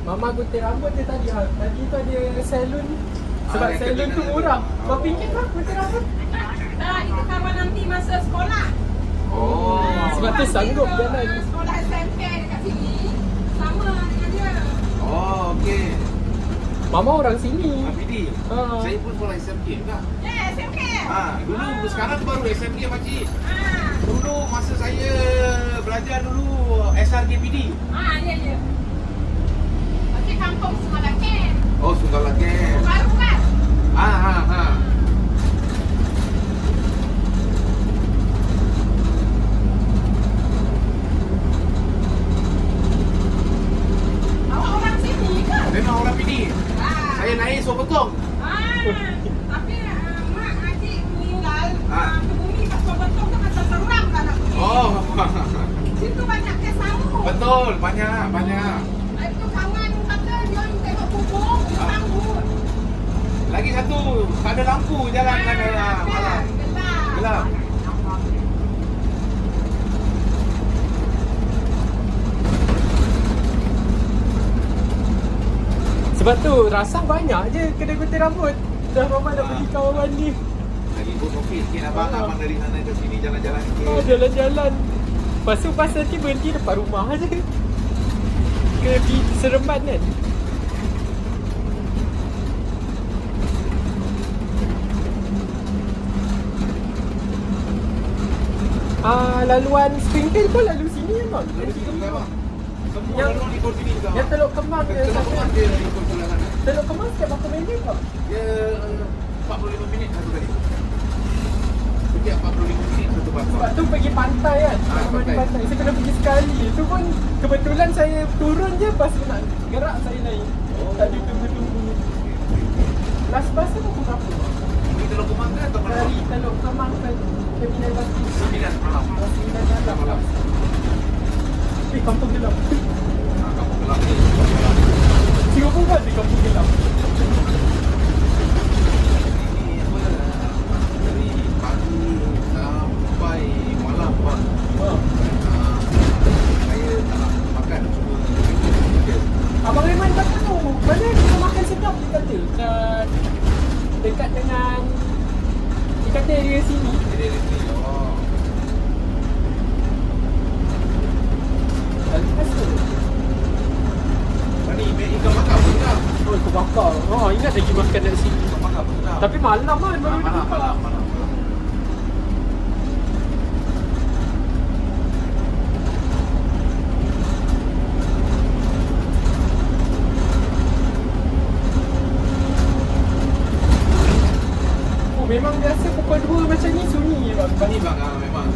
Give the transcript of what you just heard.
Mama gunting rambut dia tadi. Tadi tu ada salon. Sebab salon tu murah. Kau fikir tak gunting rambut? Tak, itu kawan nanti masa sekolah. Oh. Sebab tu sanggup jalan. Sekolah SMP dekat sini. Sama dengan dia. Oh, okey. Mama orang sini. Abidi. Saya pun sekolah SMK juga. Ya, SMP. Dulu sekarang baru SMK makcik. Ah. Dulu masa saya belajar dulu SRKPD. Ya. Okey, kampung Sungalaken. Oh, Sungalaken. Baru kan? Awak orang sini ke? Memang orang PD. Saya naik Sobetong. Tapi mak adik meninggal. Ah. Bumi kat Sobetong tu macam seram kan nak pergi. Oh. Situ banyak kes samuk. Betul, banyak. Itu kawan kata dia tengok kubur, dia sambut. Lagi satu, tak ada lampu jalan kan malam. Gelap. Sebab tu rasah banyak je kedai gunting rambut. Dah Mama dah pergi kawan ni. Lagi pun okey sikit abang dari sana ke sini jalan-jalan sikit. Jalan-jalan. Lepas tu pasal nanti berhenti depan rumah je. Ke Seremban kan. Laluan Springfield pun lalu sini kan? Lalu sini juga bang. Semua Yang- lalu ikut sini juga. Yang Teluk Kemang ke Teluk sana? Kemang dia ikut sebelah sana. Teluk Kemang setiap berapa minit tak? Dia 45 minit satu kali. Setiap 45 minit satu bas. Sebab tu pergi pantai kan? Pantai. Saya kena pergi sekali. Itu pun kebetulan saya turun je pas nak gerak saya naik. Tak ada tunggu-tunggu. Last bus tu pukul berapa? Ini Teluk Kemang ke atau mana? Dari Teluk Kemang ke Terminal Bas 9 malam. 9 malam. Kampung gelap. Kampung gelap ni. Singapura ada kampung gelap. Ini apa? Dari pagi sampai malam bang. Saya tak nak makan cuma kerja. Abang Reman kata tu, mana kita makan sedap dia kata? Dekat dengan dia kata area sini. Dia di sini. Oh. Lepas tu Ni ikan bakar pun sedap. oh, aku bakar. Oh, ingat lagi makan dekat sini. Ikan bakar pun sedap. Tapi malam kan baru dia buka. Malam. Oh, memang biasa pukul 2 macam ni sunyi je bang. Ni bang, memang